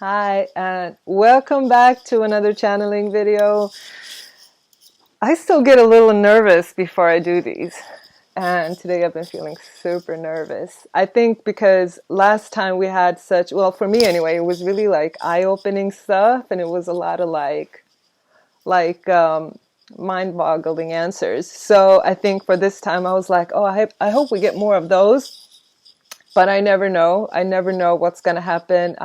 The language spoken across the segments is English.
Hi, and welcome back to another channeling video. I still get a little nervous before I do these, and today I've been feeling super nervous. I think because last time we had such, well, for me anyway, it was really like eye-opening stuff, and it was a lot of mind-boggling answers. So I think for this time I was like, oh, I hope we get more of those. But I never know. I never know what's going to happen.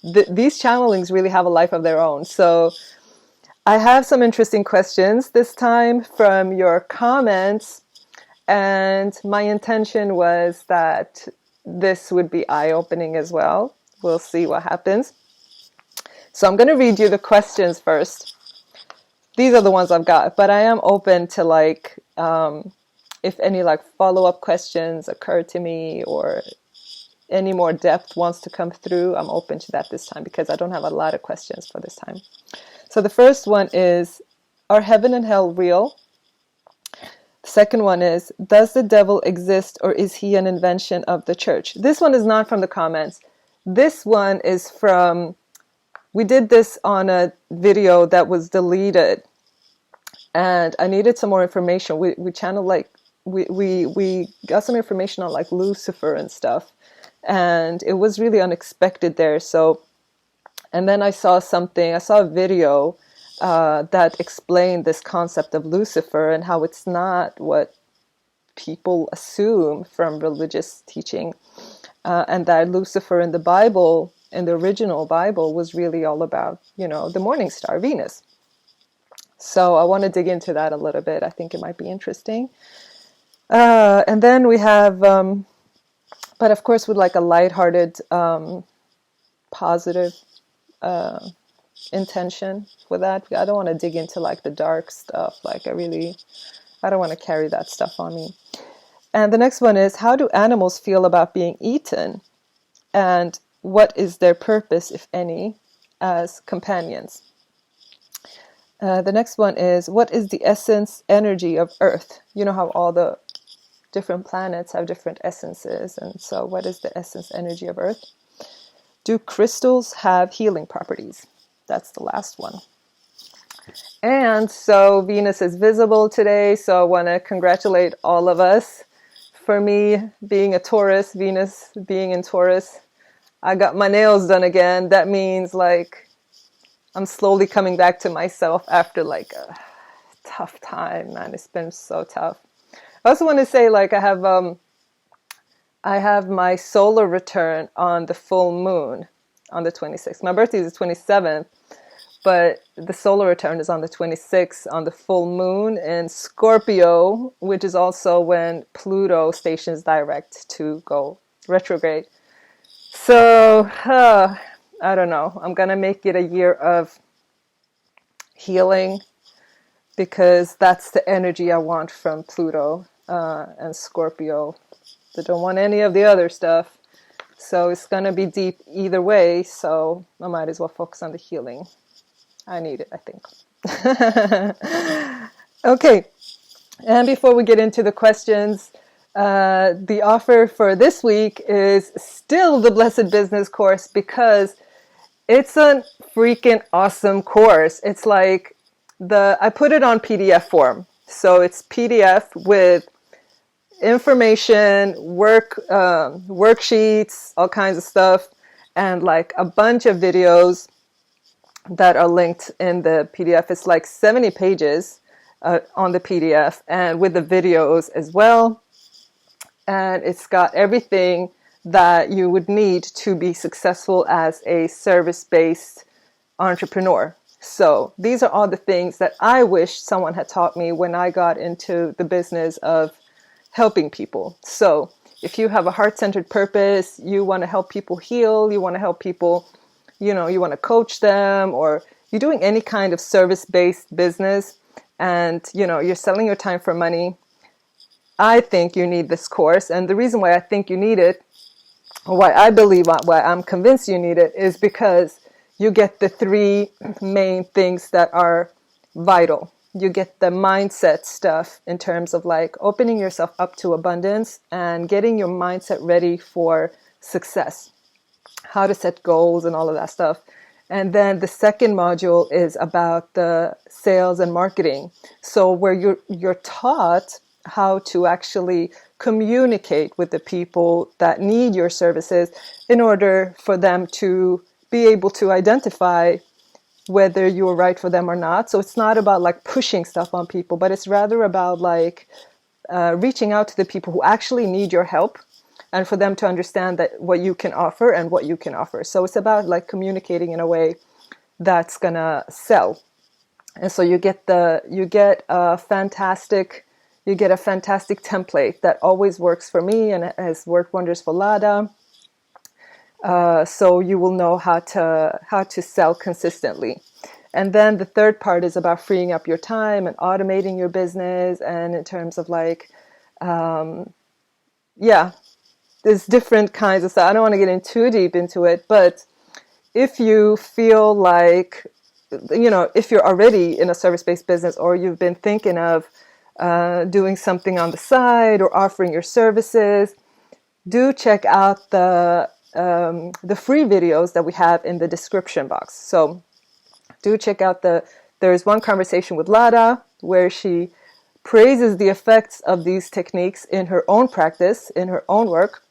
These channelings really have a life of their own. So I have some interesting questions this time from your comments. And my intention was that this would be eye-opening as well. We'll see what happens. So I'm going to read you the questions first. These are the ones I've got, but I am open to if any follow-up questions occur to me or any more depth wants to come through, I'm open to that this time because I don't have a lot of questions for this time. So the first one is, are heaven and hell real? The second one is, does the devil exist or is he an invention of the church? This one is not from the comments. This one is from, we did this on a video that was deleted and I needed some more information. We channeled we got some information on Lucifer and stuff, and it was really unexpected there. So, and then I saw a video that explained this concept of Lucifer and how it's not what people assume from religious teaching, and that Lucifer in the Bible, in the original Bible, was really all about, the morning star, Venus. So I want to dig into that a little bit. I think it might be interesting. And then we have, but of course with a lighthearted, positive intention for that. I don't want to dig into the dark stuff. I don't want to carry that stuff on me. And the next one is, how do animals feel about being eaten? And what is their purpose, if any, as companions? The next one is, what is the essence energy of Earth? You know how all the different planets have different essences, and so what is the essence energy of Earth? Do crystals have healing properties? That's the last one. And so Venus is visible today, so I want to congratulate all of us. For me, being a Taurus, Venus being in Taurus, I got my nails done again. That means I'm slowly coming back to myself after a tough time, man. It's been so tough. I also want to say I have my solar return on the full moon on the 26th. My birthday is the 27th, but the solar return is on the 26th on the full moon in Scorpio, which is also when Pluto stations direct to go retrograde. So, I don't know. I'm going to make it a year of healing because that's the energy I want from Pluto and Scorpio. I don't want any of the other stuff. So it's going to be deep either way. So I might as well focus on the healing. I need it, I think. Okay. And before we get into the questions, the offer for this week is still the Blessed Business course because it's a freaking awesome course. It's I put it on PDF form. So it's PDF with information, worksheets, all kinds of stuff, and a bunch of videos that are linked in the PDF. It's 70 pages on the PDF and with the videos as well. And it's got everything that you would need to be successful as a service-based entrepreneur. So these are all the things that I wish someone had taught me when I got into the business of helping people. So if you have a heart-centered purpose, you want to help people heal, you want to help people, you want to coach them, or you're doing any kind of service-based business and, you're selling your time for money, I think you need this course. And the reason why I think you need it, or why I'm convinced you need it, is because you get the three main things that are vital. You get the mindset stuff in terms of opening yourself up to abundance and getting your mindset ready for success. how to set goals and all of that stuff. And then the second module is about the sales and marketing. So where you're taught how to actually communicate with the people that need your services in order for them to be able to identify whether you're right for them or not. So it's not about like pushing stuff on people, but it's rather about like reaching out to the people who actually need your help, and for them to understand that what you can offer and what you can offer. So it's about like communicating in a way that's gonna sell. And so you get a fantastic template that always works for me and has worked wonders for Lada. So you will know how to sell consistently. And then the third part is about freeing up your time and automating your business. And in terms of like, there's different kinds of stuff. I don't want to get in too deep into it, but if you feel like, if you're already in a service-based business, or you've been thinking of doing something on the side or offering your services, do check out the free videos that we have in the description box. So do check out there's one conversation with Lada where she praises the effects of these techniques in her own practice, in her own work.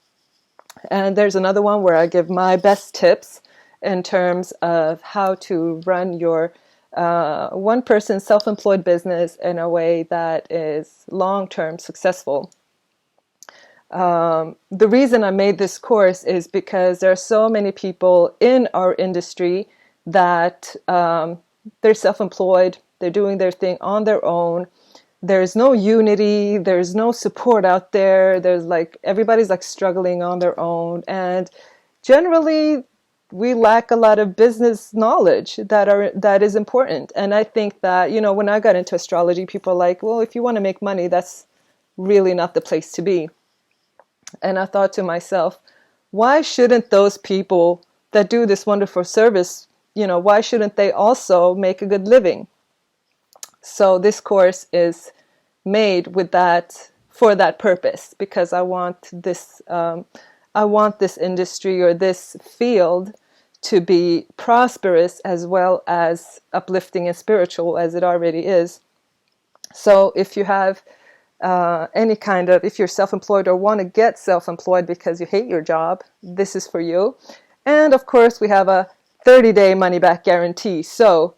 And there's another one where I give my best tips in terms of how to run your one-person self-employed business in a way that is long-term successful. The reason I made this course is because there are so many people in our industry that they're self-employed, they're doing their thing on their own. There's no unity, there's no support out there. There's like, everybody's like struggling on their own. And generally, we lack a lot of business knowledge that is important. And I think that, when I got into astrology, people are like, well, if you want to make money, that's really not the place to be. And I thought to myself, why shouldn't those people that do this wonderful service, why shouldn't they also make a good living? So this course is made for that purpose, because I want this industry or this field to be prosperous as well as uplifting and spiritual as it already is. So if you have if you're self-employed or want to get self-employed because you hate your job, this is for you. And of course, we have a 30-day money-back guarantee. So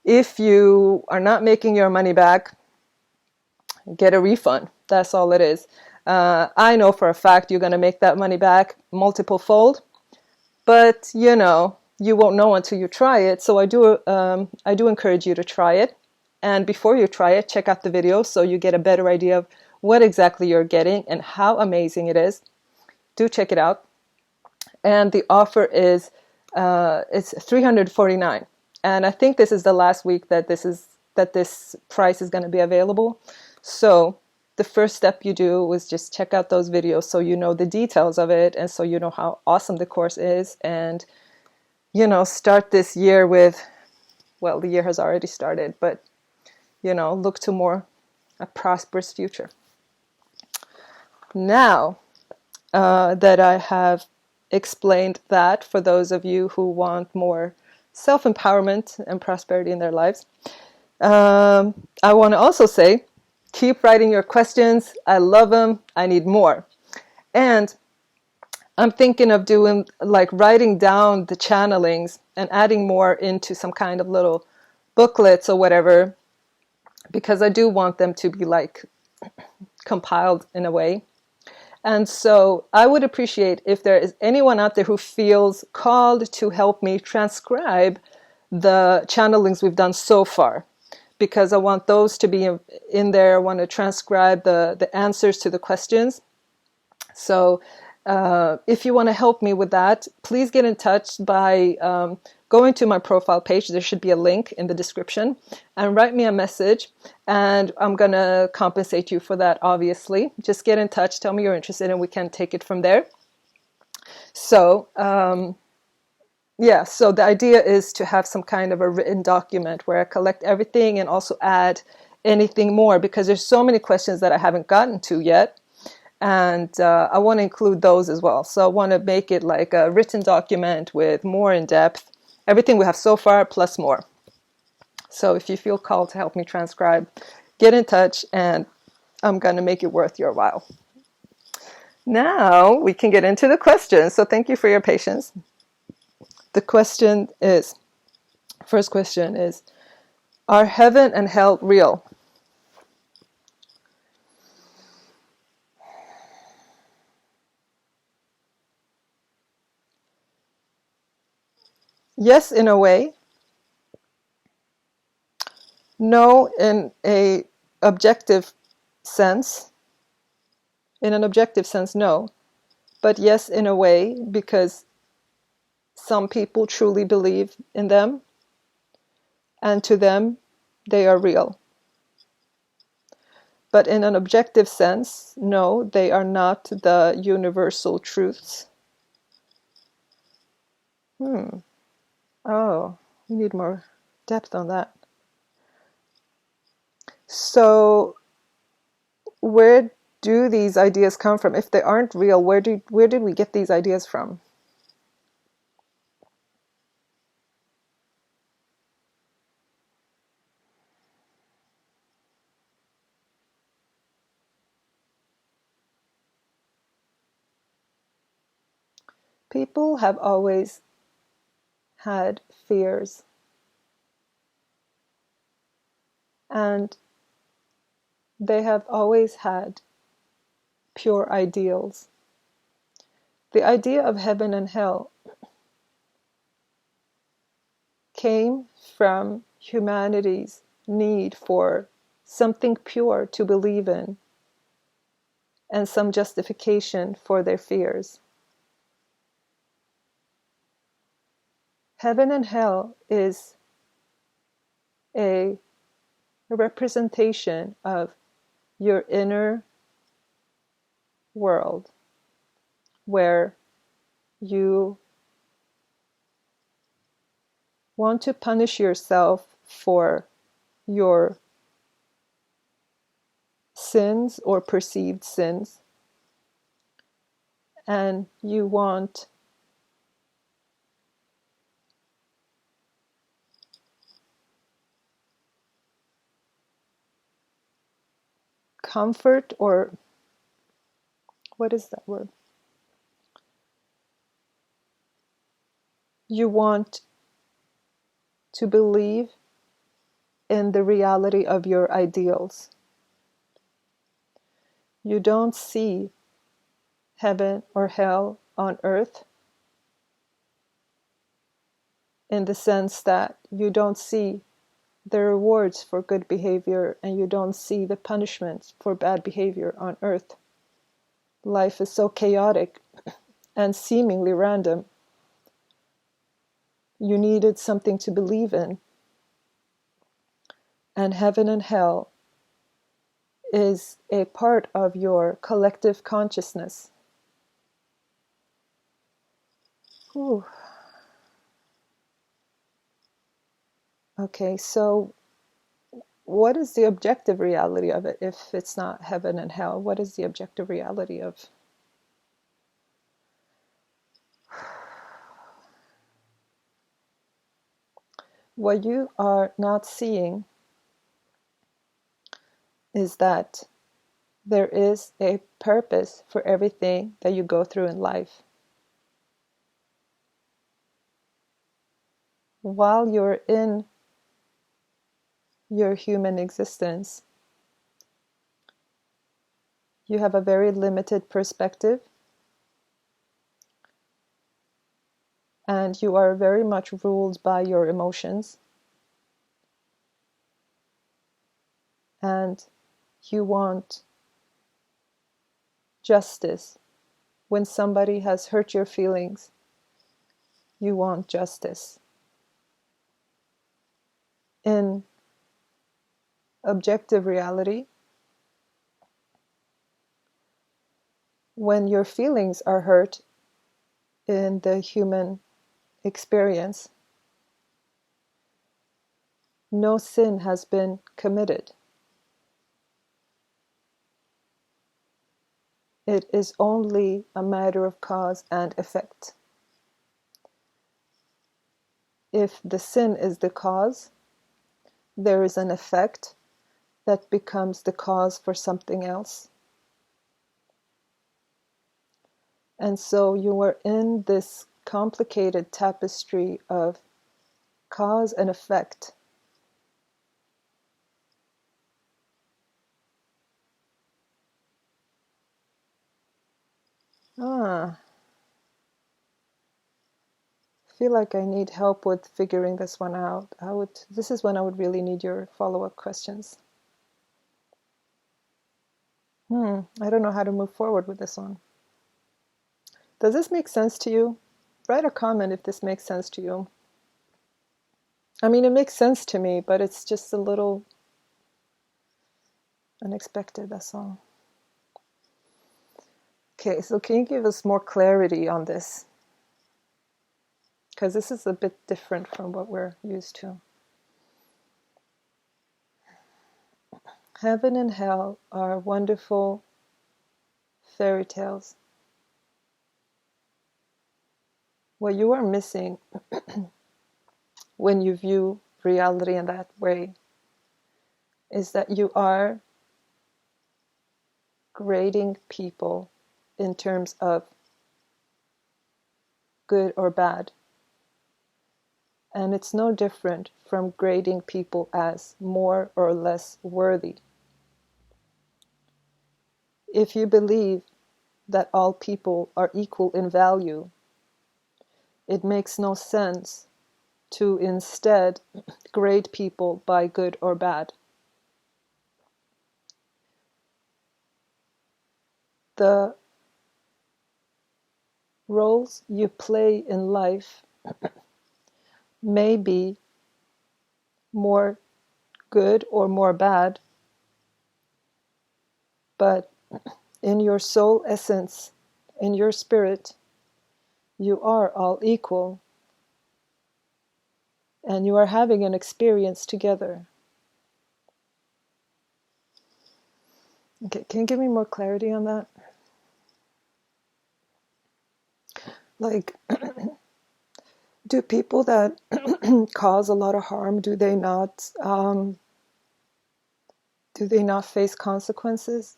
if you are not making your money back, get a refund. That's all it is. I know for a fact you're going to make that money back multiple fold, but you won't know until you try it. So I do encourage you to try it. And before you try it, check out the video so you get a better idea of what exactly you're getting and how amazing it is. Do check it out. And the offer is it's $349. And I think this is the last week that this price is going to be available. So the first step you do was just check out those videos so you know the details of it, and so you know how awesome the course is, and start this year with, well, the year has already started, but look to a prosperous future. Now that I have explained that, for those of you who want more self-empowerment and prosperity in their lives, I want to also say, keep writing your questions. I love them. I need more. And I'm thinking of doing writing down the channelings and adding more into some kind of little booklets or whatever, because I do want them to be compiled in a way. And so I would appreciate if there is anyone out there who feels called to help me transcribe the channelings we've done so far, because I want those to be in there. I want to transcribe the answers to the questions. So if you want to help me with that, please get in touch by going to my profile page. There should be a link in the description, and write me a message, and I'm going to compensate you for that, obviously. Just get in touch, tell me you're interested, and we can take it from there. So, so the idea is to have some kind of a written document where I collect everything and also add anything more, because there's so many questions that I haven't gotten to yet. And I want to include those as well. So I want to make it like a written document with more in depth, everything we have so far plus more. So if you feel called to help me transcribe, get in touch and I'm going to make it worth your while. Now we can get into the questions. So thank you for your patience. The first question is, are heaven and hell real? Yes, in a way. No, in a objective sense. In an objective sense, no. But yes, in a way, because some people truly believe in them, and to them, they are real. But in an objective sense, no, they are not the universal truths. Oh, we need more depth on that. So, where do these ideas come from? If they aren't real, where did we get these ideas from? People have always had fears. And they have always had pure ideals. The idea of heaven and hell came from humanity's need for something pure to believe in and some justification for their fears. Heaven and hell is a representation of your inner world where you want to punish yourself for your sins or perceived sins, and you want comfort, or what is that word? You want to believe in the reality of your ideals. You don't see heaven or hell on earth in the sense that you don't see the rewards for good behavior and you don't see the punishments for bad behavior on earth. Life is so chaotic and seemingly random. You needed something to believe in. And heaven and hell is a part of your collective consciousness. Ooh. Okay, so what is the objective reality of it if it's not heaven and hell? What is the objective reality of? What you are not seeing is that there is a purpose for everything that you go through in life. While you're in your human existence, you have a very limited perspective, and you are very much ruled by your emotions, and you want justice. When somebody has hurt your feelings, you want justice. In objective reality, when your feelings are hurt in the human experience, no sin has been committed. It is only a matter of cause and effect. If the sin is the cause, there is an effect that becomes the cause for something else. And so you are in this complicated tapestry of cause and effect. I feel like I need help with figuring this one out. This is when I would really need your follow-up questions. I don't know how to move forward with this one. Does this make sense to you? Write a comment if this makes sense to you. I mean, it makes sense to me, but it's just a little unexpected, that's all. Okay, so can you give us more clarity on this? Because this is a bit different from what we're used to. Heaven and hell are wonderful fairy tales. What you are missing when you view reality in that way is that you are grading people in terms of good or bad. And it's no different from grading people as more or less worthy. If you believe that all people are equal in value, it makes no sense to instead grade people by good or bad. The roles you play in life may be more good or more bad, but in your soul essence, in your spirit, you are all equal, and you are having an experience together. Okay, can you give me more clarity on that? Like, do people that cause a lot of harm, do they not face consequences?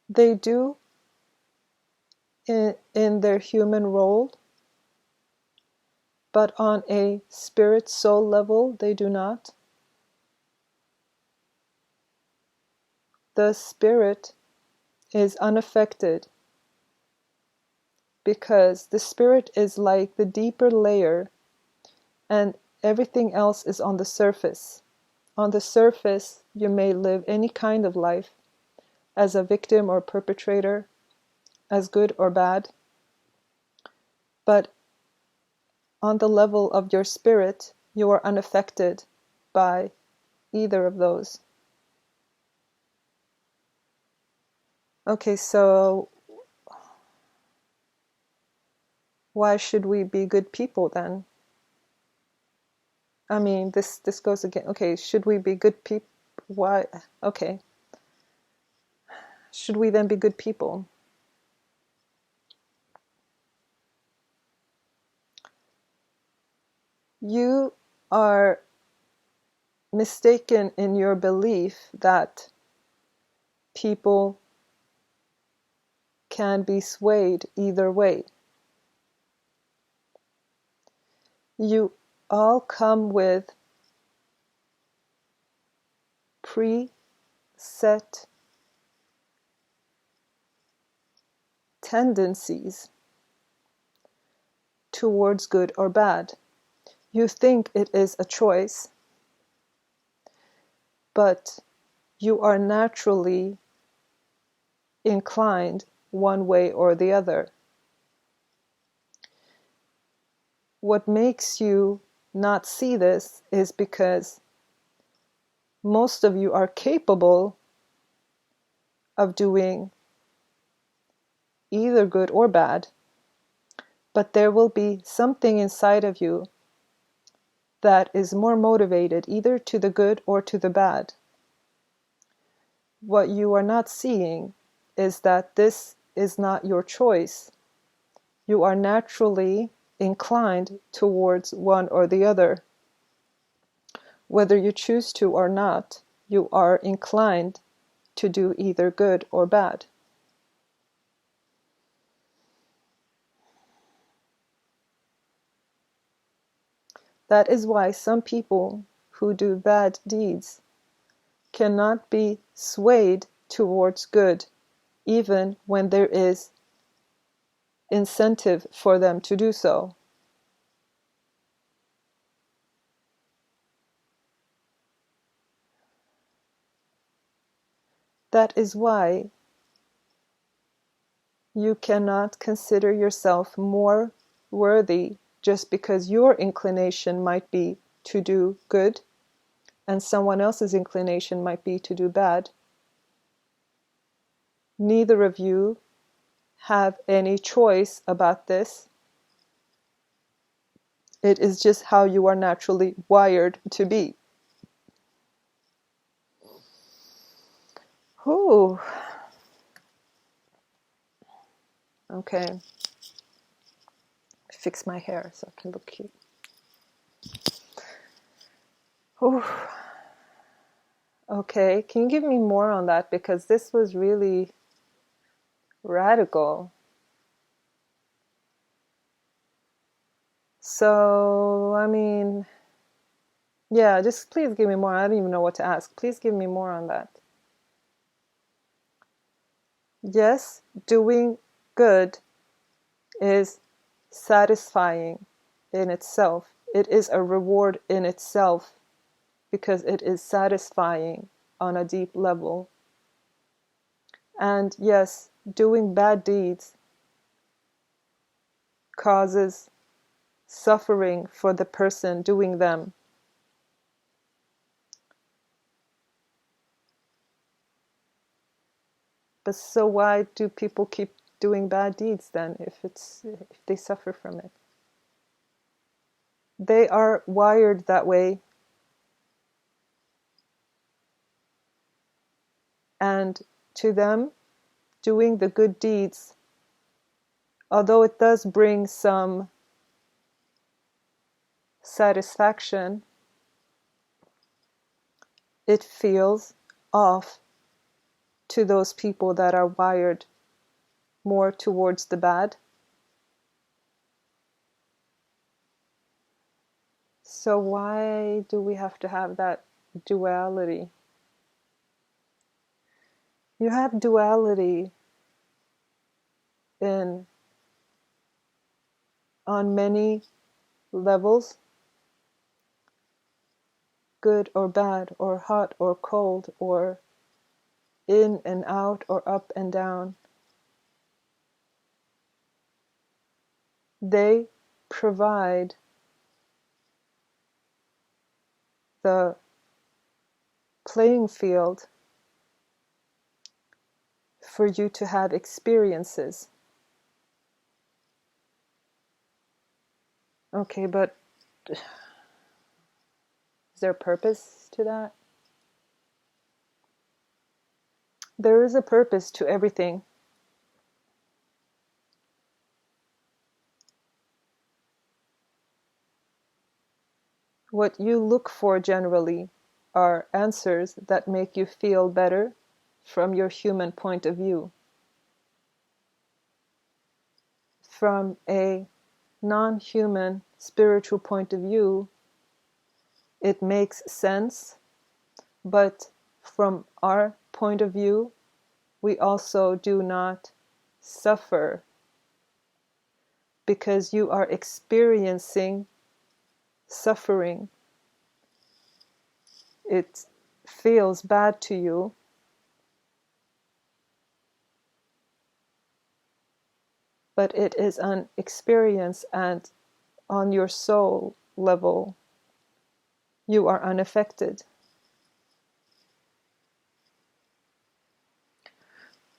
They do in their human role, but on a spirit soul level, they do not. The spirit is unaffected because the spirit is like the deeper layer and everything else is on the surface. On the surface, you may live any kind of life as a victim or perpetrator, as good or bad, but on the level of your spirit, you are unaffected by either of those. Okay, so why should we be good people then? I mean, this goes again. Okay, should we be good people? Why? Okay. Should we then be good people? You are mistaken in your belief that people can be swayed either way. You all come with preset tendencies towards good or bad. You think it is a choice, but you are naturally inclined one way or the other. What makes you not see this is because most of you are capable of doing either good or bad, but there will be something inside of you that is more motivated either to the good or to the bad. what you are not seeing is that this is not your choice. You are naturally inclined towards one or the other. Whether you choose to or not, you are inclined to do either good or bad. That is why some people who do bad deeds cannot be swayed towards good, even when there is incentive for them to do so. That is why you cannot consider yourself more worthy just because your inclination might be to do good and someone else's inclination might be to do bad. Neither of you have any choice about this. It is just how you are naturally wired to be. Whew. Okay. Fix my hair so I can look cute. Whew. Okay, can you give me more on that? Because this was really radical. So, I mean, yeah, just please give me more. I don't even know what to ask. Please give me more on that. Yes, doing good is satisfying in itself. It is a reward in itself because it is satisfying on a deep level. And yes, doing bad deeds causes suffering for the person doing them. But so why do people keep doing bad deeds then if they suffer from it? They are wired that way. And to them, doing the good deeds, although it does bring some satisfaction, it feels off to those people that are wired more towards the bad. So why do we have to have that duality? You have duality on many levels, good or bad, or hot or cold, or in and out, or up and down. They provide the playing field for you to have experiences. Okay, but is there a purpose to that? There is a purpose to everything. What you look for generally are answers that make you feel better from your human point of view. From a non-human spiritual point of view, it makes sense, but from our point of view, we also do not suffer because you are experiencing suffering. It feels bad to you, but it is an experience, and on your soul level, you are unaffected.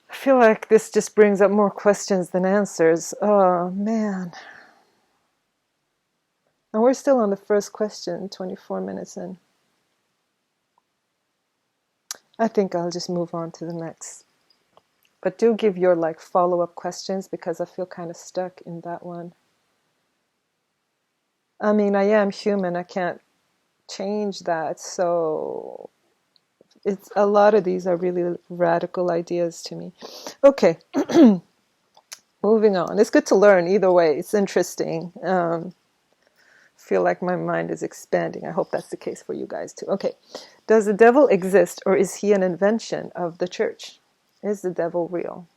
I feel like this just brings up more questions than answers. Oh, man. And we're still on the first question, 24 minutes in. I think I'll just move on to the next. But do give your like follow-up questions because I feel kind of stuck in that one. I mean, I am human. I can't change that. So it's a lot of these are really radical ideas to me. Okay, moving on. It's good to learn either way. It's interesting. Feel like my mind is expanding. I hope that's the case for you guys too. Okay, does the devil exist or is he an invention of the church? Is the devil real?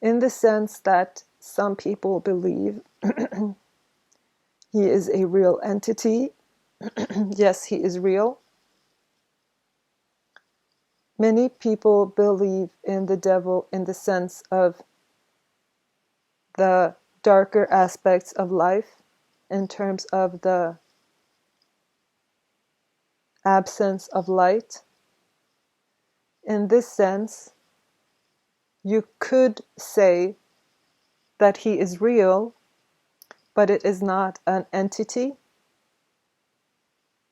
In the sense that some people believe he is a real entity. Yes, he is real. Many people believe in the devil in the sense of the darker aspects of life, in terms of the absence of light. In this sense, you could say that he is real, but it is not an entity.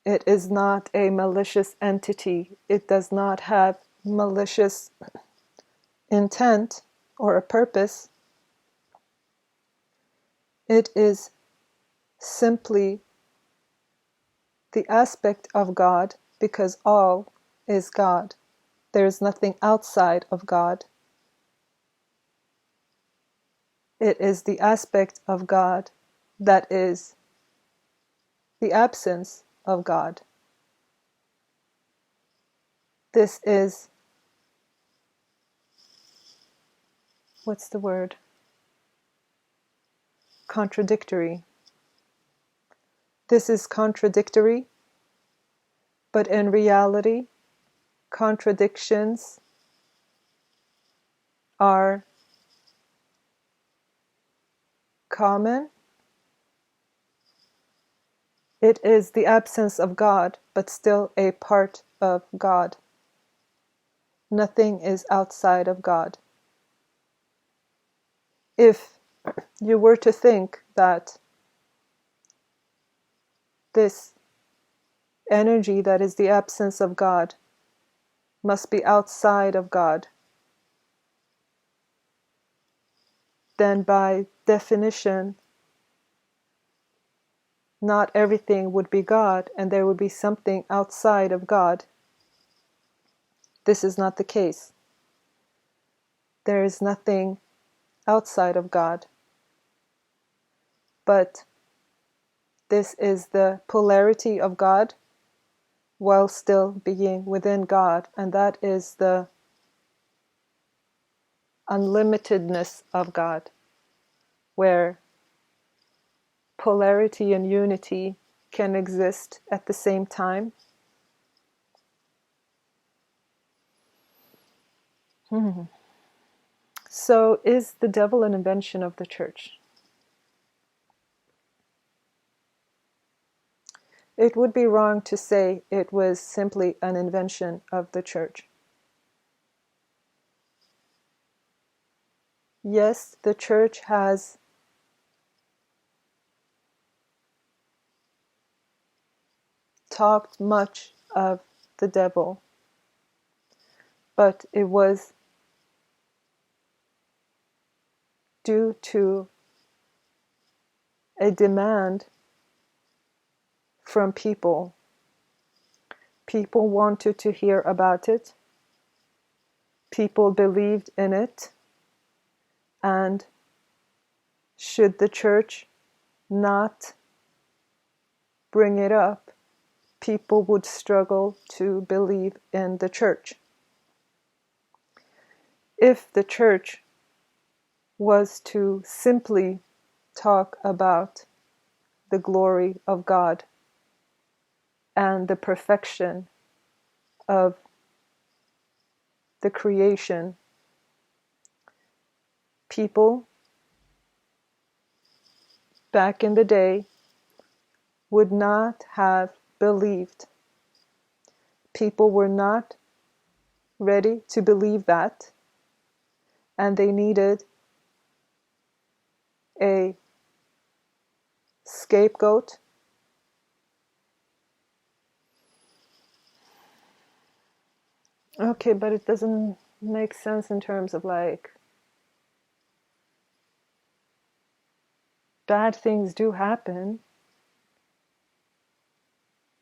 It is not a malicious entity. It does not have malicious intent or a purpose. It is simply the aspect of God, because all is God. There is nothing outside of God. It is the aspect of God that is the absence of God. This is, what's the word? Contradictory. This is contradictory, but in reality, contradictions are common. It is the absence of God, but still a part of God. Nothing is outside of God. If you were to think that this energy that is the absence of God must be outside of God, then by definition, not everything would be God and there would be something outside of God. This is not the case. There is nothing outside of God, but this is the polarity of God while still being within God, and that is the unlimitedness of God, where polarity and unity can exist at the same time. So, is the devil an invention of the church? It would be wrong to say it was simply an invention of the church. Yes, the church has talked much of the devil, but it was due to a demand from people. People wanted to hear about it. People believed in it. And should the church not bring it up, people would struggle to believe in the church. If the church was to simply talk about the glory of God and the perfection of the creation, people back in the day would not have believed. People were not ready to believe that, and they needed a scapegoat Okay, but it doesn't make sense in terms of like bad things do happen.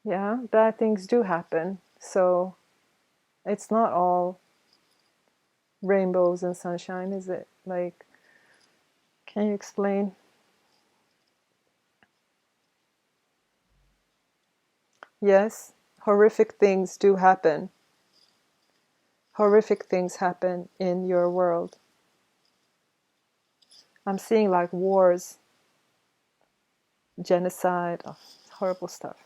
Yeah, bad things do happen. So it's not all rainbows and sunshine, is it? Like, can you explain? Yes, horrific things do happen. Horrific things happen in your world. I'm seeing like wars, genocide, oh, horrible stuff.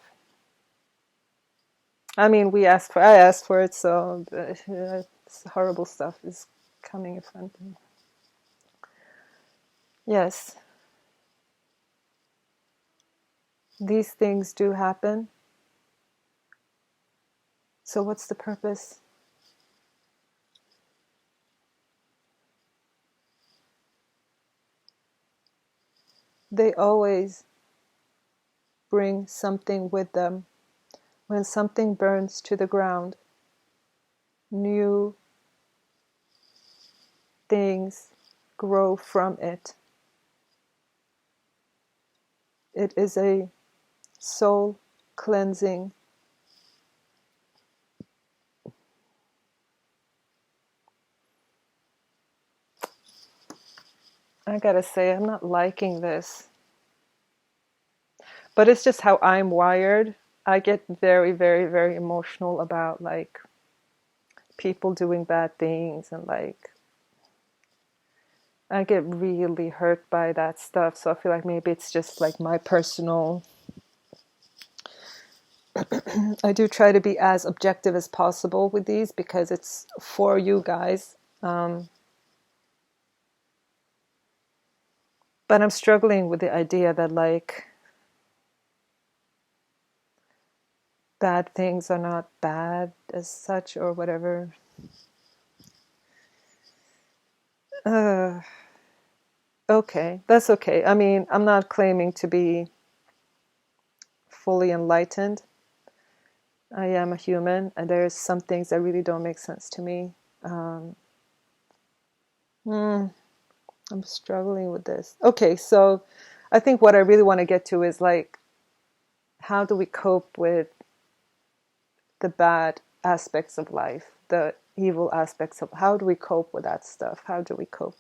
I mean, I asked for it, so horrible stuff is coming in front of me. Yes, these things do happen. So what's the purpose? They always bring something with them. When something burns to the ground, new things grow from it. It is a soul cleansing. I gotta say, I'm not liking this. But it's just how I'm wired. I get very, very, very emotional about like people doing bad things, and like I get really hurt by that stuff. So I feel like maybe it's just like my personal. I do try to be as objective as possible with these because it's for you guys. But I'm struggling with the idea that like bad things are not bad as such or whatever. Uh, okay, that's okay. I mean, I'm not claiming to be fully enlightened. I am a human, and there's some things that really don't make sense to me. Um, hmm, I'm struggling with this. Okay, so I think what I really want to get to is like, how do we cope with the bad aspects of life, the evil aspects of, how do we cope with that stuff? How do we cope?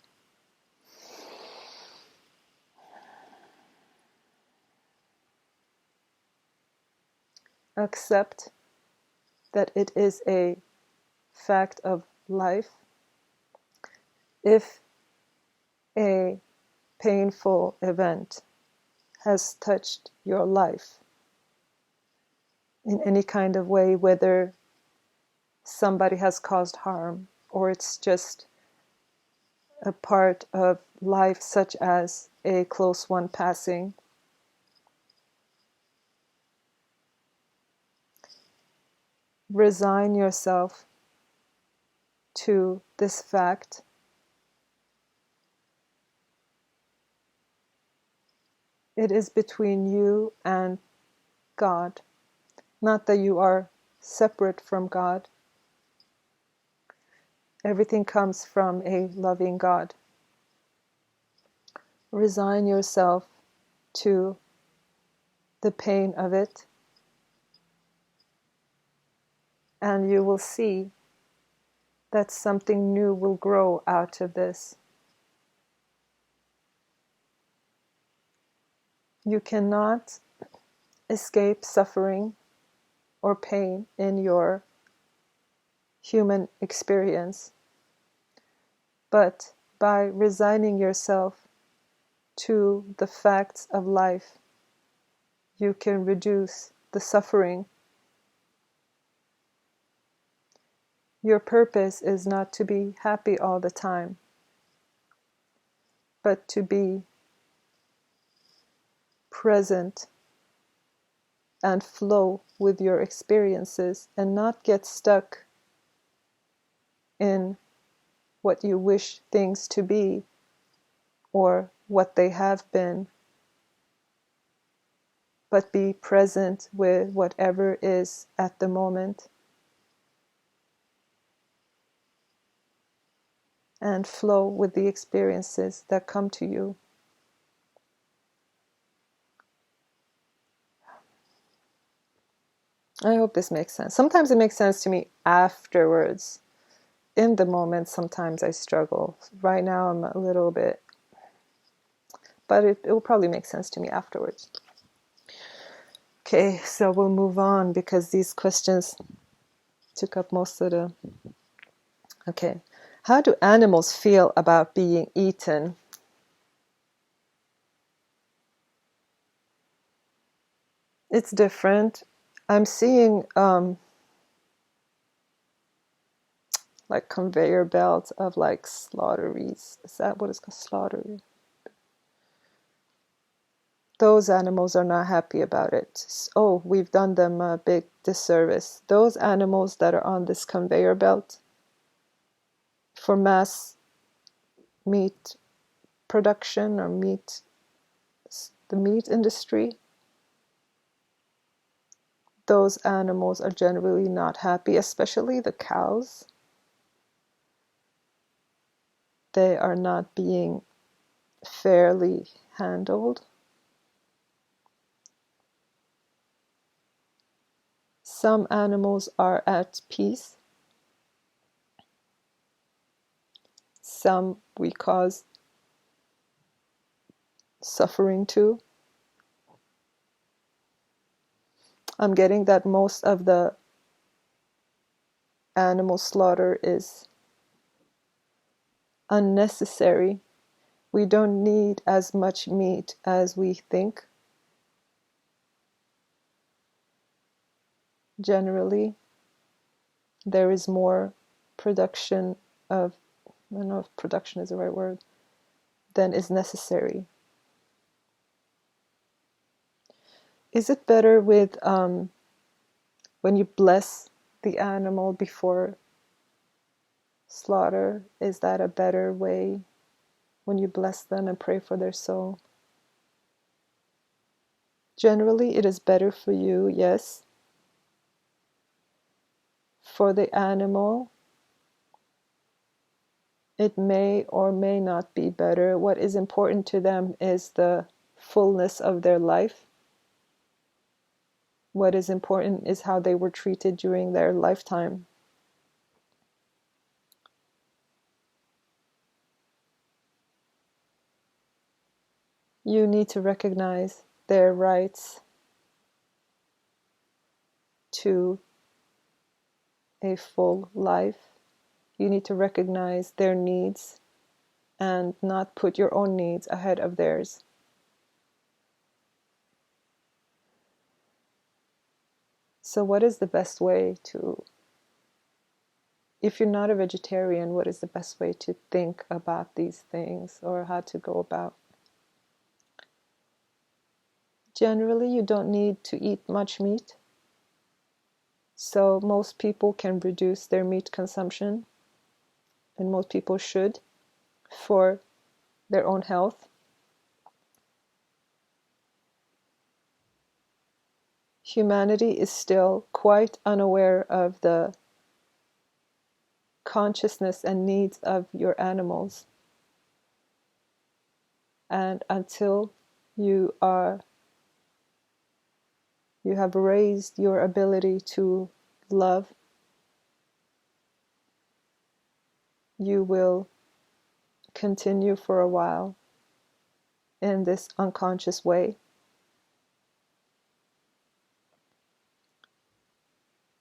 Accept that it is a fact of life. If a painful event has touched your life in any kind of way, whether somebody has caused harm or it's just a part of life, such as a close one passing, resign yourself to this fact. It is between you and God. Not that you are separate from God. Everything comes from a loving God. Resign yourself to the pain of it, and you will see that something new will grow out of this. You cannot escape suffering or pain in your human experience, but by resigning yourself to the facts of life, you can reduce the suffering. Your purpose is not to be happy all the time, but to be present and flow with your experiences and not get stuck in what you wish things to be or what they have been, but be present with whatever is at the moment. and flow with the experiences that come to you. I hope this makes sense. Sometimes it makes sense to me afterwards. In the moment, sometimes I struggle. Right now, I'm a little bit, but it will probably make sense to me afterwards. Okay, so we'll move on because these questions took up most of the... Okay. How do animals feel about being eaten? It's different. I'm seeing like conveyor belts of like slaughteries. Is that what it's called? Slaughtery. Those animals are not happy about it. Oh, we've done them a big disservice. Those animals that are on this conveyor belt for mass meat production or the meat industry, those animals are generally not happy, especially the cows. They are not being fairly handled. Some animals are at peace. Some we cause suffering to. I'm getting that most of the animal slaughter is unnecessary. We don't need as much meat as we think. Generally, there is more production of, I don't know if production is the right word, than is necessary. Is it better with when you bless the animal before slaughter? Is that a better way when you bless them and pray for their soul? Generally, it is better for you, yes. For the animal, it may or may not be better. What is important to them is the fullness of their life. What is important is how they were treated during their lifetime. You need to recognize their rights to a full life. You need to recognize their needs and not put your own needs ahead of theirs. So what is the best way to, if you're not a vegetarian, what is the best way to think about these things or how to go about? Generally, you don't need to eat much meat. So most people can reduce their meat consumption, and most people should, for their own health. Humanity is still quite unaware of the consciousness and needs of your animals. And until you have raised your ability to love, you will continue for a while in this unconscious way.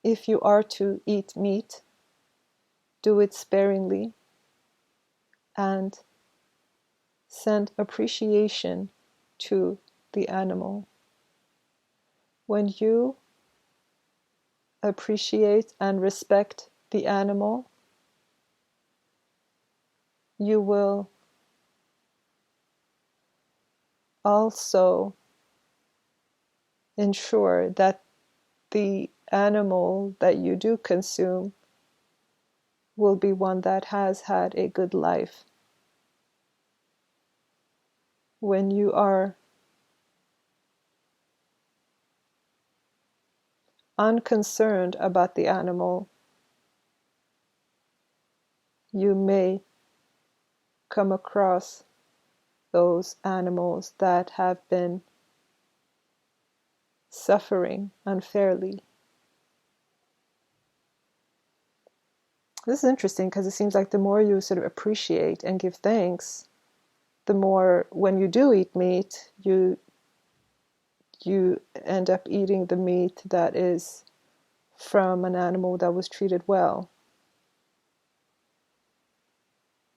If you are to eat meat, do it sparingly and send appreciation to the animal. When you appreciate and respect the animal, you will also ensure that the animal that you do consume will be one that has had a good life. When you are unconcerned about the animal, you may come across those animals that have been suffering unfairly. This is interesting because it seems like the more you sort of appreciate and give thanks, the more when you do eat meat, you end up eating the meat that is from an animal that was treated well.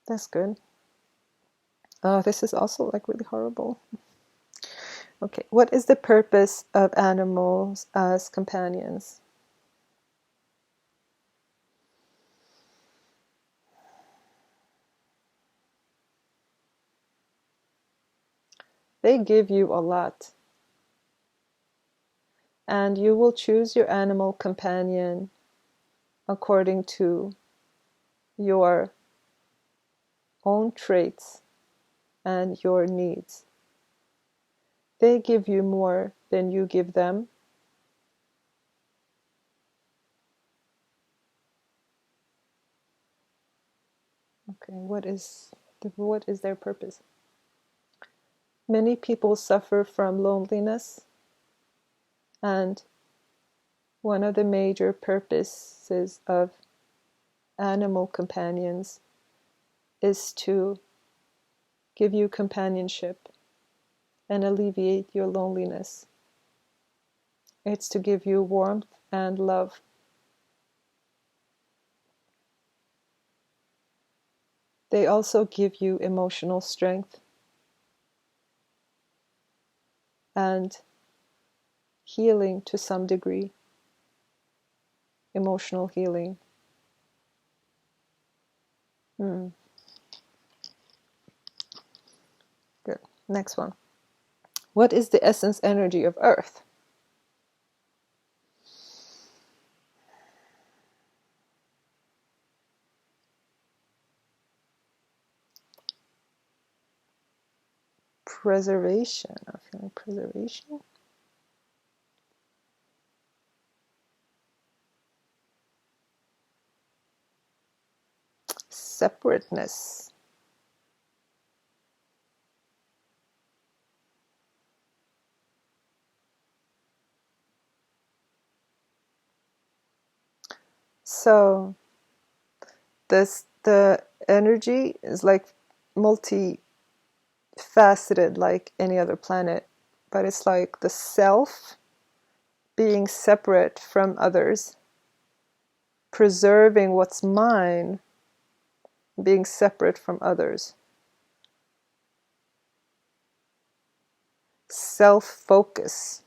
That's good. This is also like really horrible. Okay, what is the purpose of animals as companions? They give you a lot. And you will choose your animal companion according to your own traits and your needs. They give you more than you give them. Okay, what is their purpose? Many people suffer from loneliness, and one of the major purposes of animal companions is to give you companionship and alleviate your loneliness. It's to give you warmth and love. They also give you emotional strength and healing to some degree, emotional healing. Good. Next one. What is the essence energy of Earth? Preservation. I'm feeling preservation. Separateness. So the energy is like multifaceted like any other planet, but it's like the self being separate from others, preserving what's mine, being separate from others. Self-focus.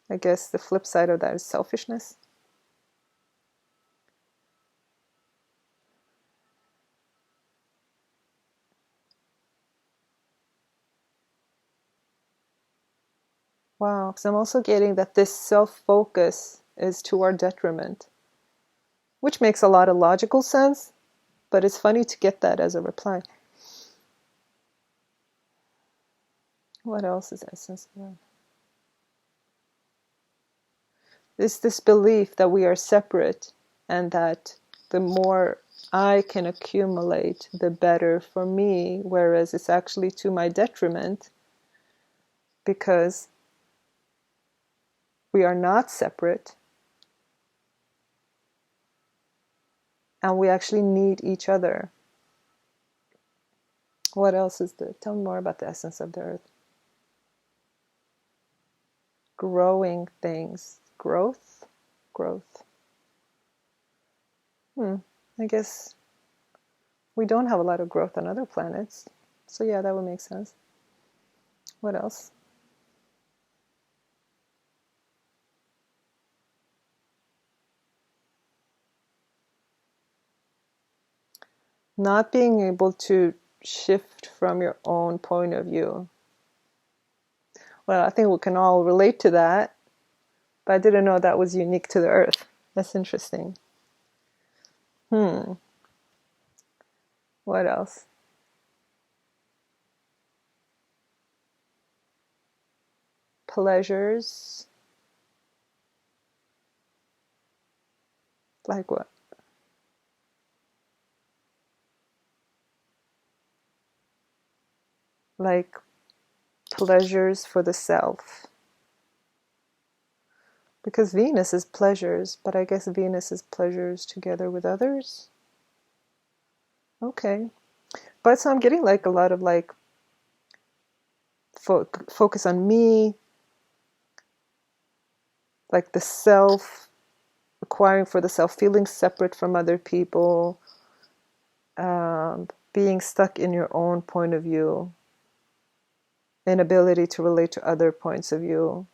I guess the flip side of that is selfishness. Wow, because I'm also getting that this self-focus is to our detriment, which makes a lot of logical sense, but it's funny to get that as a reply. What else is essence of love? It's this belief that we are separate and that the more I can accumulate, the better for me, whereas it's actually to my detriment because we are not separate and we actually need each other. What else is there? Tell me more about the essence of the earth. Growing things. Growth? Growth. I guess we don't have a lot of growth on other planets. So yeah, that would make sense. What else? Not being able to shift from your own point of view. Well, I think we can all relate to that, but I didn't know that was unique to the earth. That's interesting. What else? Pleasures. Like what? like pleasures for the self. Because Venus is pleasures, but I guess Venus is pleasures together with others. Okay. But so I'm getting like a lot of like focus on me, like the self, acquiring for the self, feeling separate from other people, being stuck in your own point of view, inability to relate to other points of view.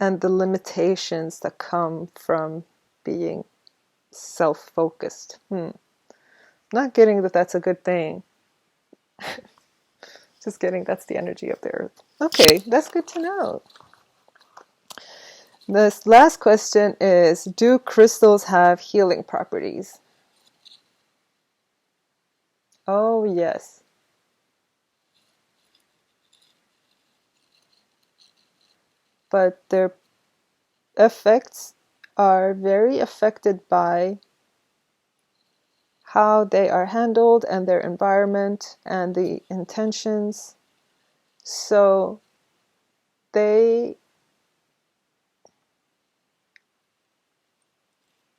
And the limitations that come from being self-focused. Not getting that that's a good thing. Just getting that's the energy of the earth. Okay, that's good to know. This last question is, do crystals have healing properties? Oh, yes. But their effects are very affected by how they are handled and their environment and the intentions. So their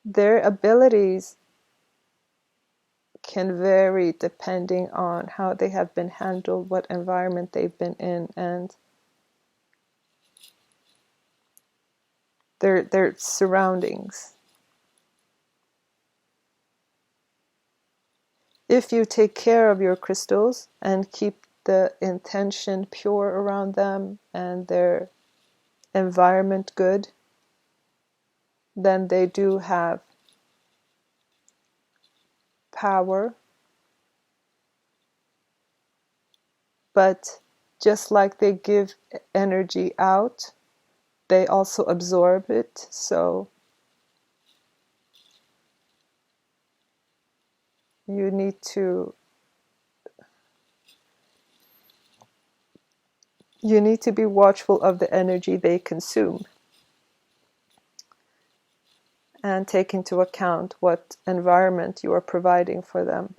abilities can vary depending on how they have been handled, what environment they've been in, and their surroundings. If you take care of your crystals and keep the intention pure around them and their environment good, then they do have power. But just like they give energy out, they also absorb it. So you need to be watchful of the energy they consume and take into account what environment you are providing for them.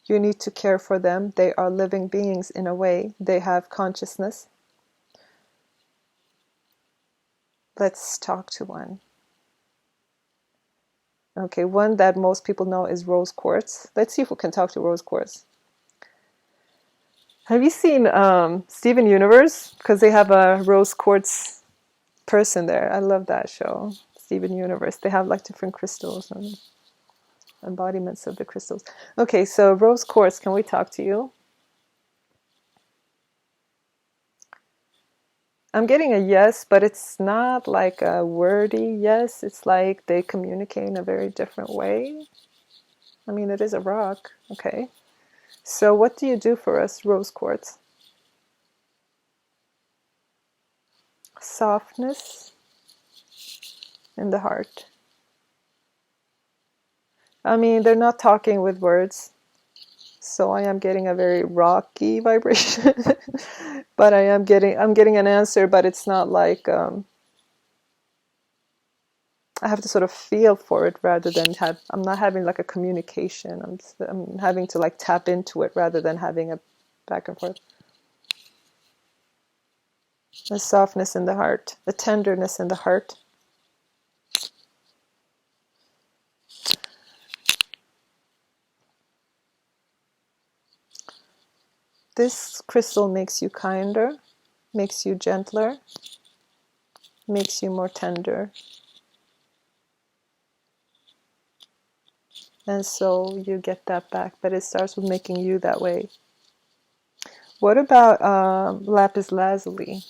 You need to care for them. They are living beings in a way. They have consciousness. Let's talk to one. Okay, one that most people know is rose quartz. Let's see if we can talk to rose quartz. Have you seen Steven Universe? Because they have a rose quartz person there. I love that show, Steven Universe. They have like different crystals and embodiments of the crystals. Okay, so rose quartz, can we talk to you? I'm getting a yes, but it's not like a wordy yes. It's like they communicate in a very different way. I mean, it is a rock. Okay. So what do you do for us, rose quartz? Softness in the heart. I mean, they're not talking with words. So I am getting a very rocky vibration. But I'm getting an answer, but it's not like I have to sort of feel for it rather than I'm not having like a communication. I'm having to like tap into it rather than having a back and forth. A softness in the heart, a tenderness in the heart. This crystal makes you kinder, makes you gentler, makes you more tender. And so you get that back, but it starts with making you that way. What about lapis lazuli?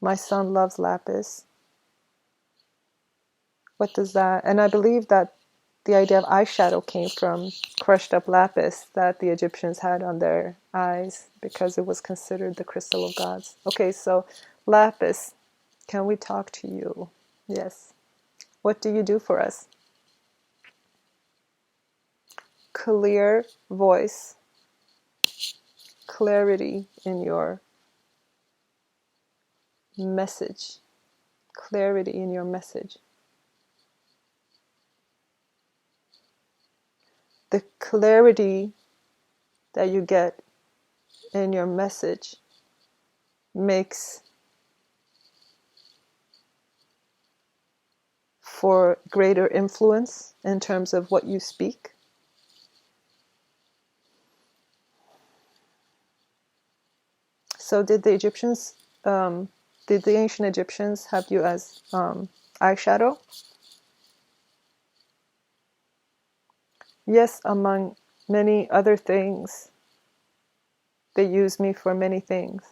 My son loves lapis. What does that? And I believe that the idea of eyeshadow came from crushed up lapis that the Egyptians had on their eyes because it was considered the crystal of gods. Okay, so lapis, can we talk to you? Yes. What do you do for us? Clear voice, clarity in your message, clarity in your message. The clarity that you get in your message makes for greater influence in terms of what you speak. So did the ancient Egyptians have you as eyeshadow? Yes, among many other things. They used me for many things.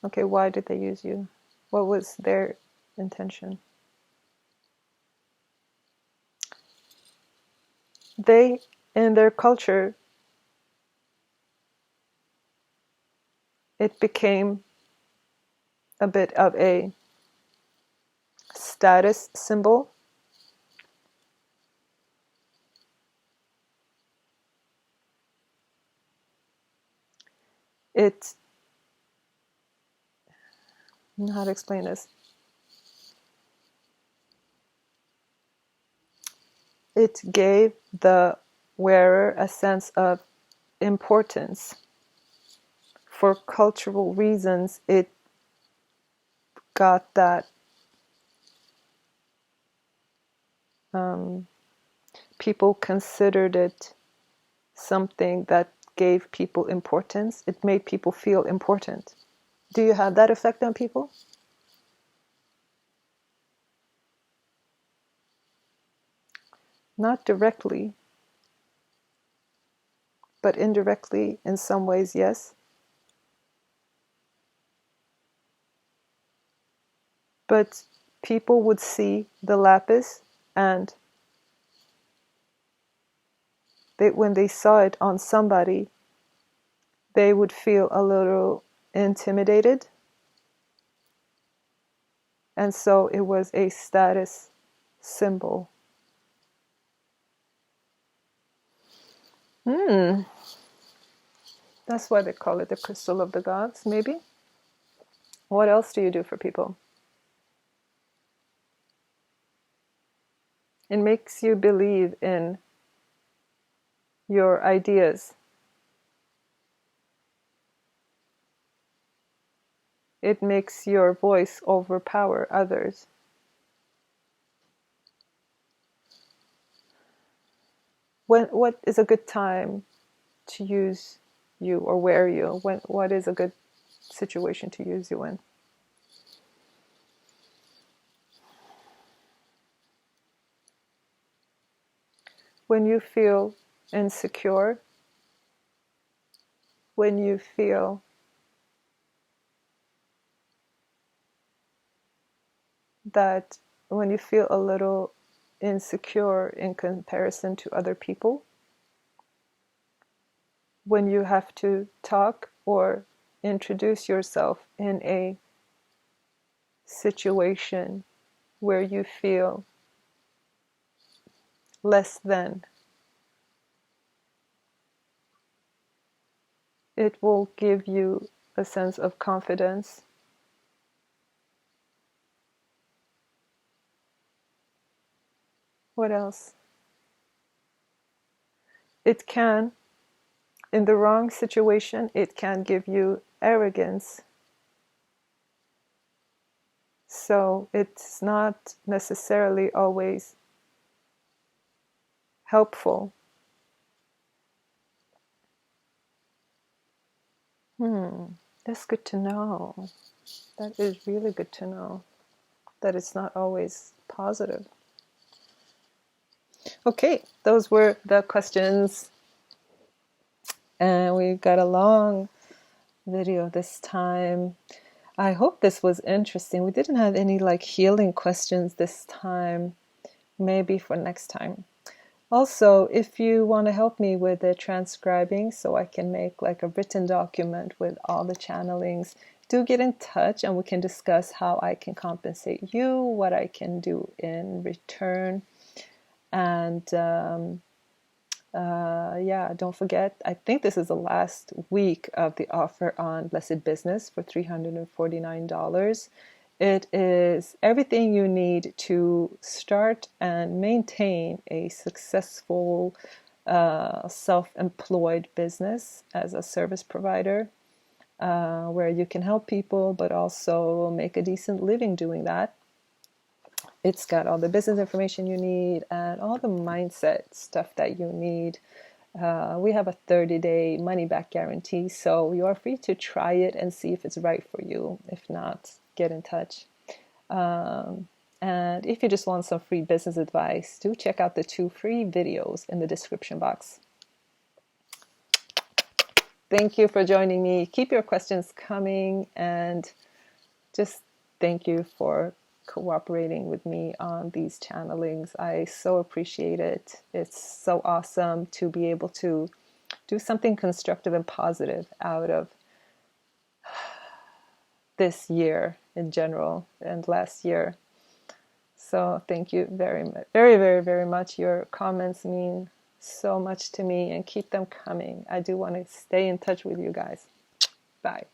Okay, why did they use you? What was their intention? They, in their culture, it became a bit of a status symbol. I don't know how to explain this. It gave the wearer a sense of importance. For cultural reasons, it got that people considered it something that gave people importance. It made people feel important. Do you have that effect on people? Not directly, but indirectly in some ways, yes. But people would see the lapis, and when they saw it on somebody, they would feel a little intimidated. And so it was a status symbol. That's why they call it the crystal of the gods, maybe. What else do you do for people? It makes you believe in your ideas. It makes your voice overpower others. What is a good time to use you or wear you? What is a good situation to use you in? When you feel insecure, when you feel when you feel a little insecure in comparison to other people, when you have to talk or introduce yourself in a situation where you feel less than, it will give you a sense of confidence. What else? It can, in the wrong situation, it can give you arrogance. So it's not necessarily always helpful. That's good to know. That is really good to know. That it's not always positive. Okay, those were the questions. And we got a long video this time. I hope this was interesting. We didn't have any healing questions this time. Maybe for next time. Also, if you want to help me with the transcribing so I can make a written document with all the channelings, do get in touch and we can discuss how I can compensate you, what I can do in return. And don't forget, I think this is the last week of the offer on Blessed Business for $349. It is everything you need to start and maintain a successful self-employed business as a service provider, where you can help people but also make a decent living doing that. It's got all the business information you need and all the mindset stuff that you need. We have a 30-day money-back guarantee, so you are free to try it and see if it's right for you. If not, get in touch. And if you just want some free business advice, do check out the 2 free videos in the description box. Thank you for joining me. Keep your questions coming, and just thank you for cooperating with me on these channelings. I so appreciate it. It's so awesome to be able to do something constructive and positive out of this year in general and last year. So thank you very much, very, very, very much. Your comments mean so much to me, and keep them coming. I do want to stay in touch with you guys. Bye.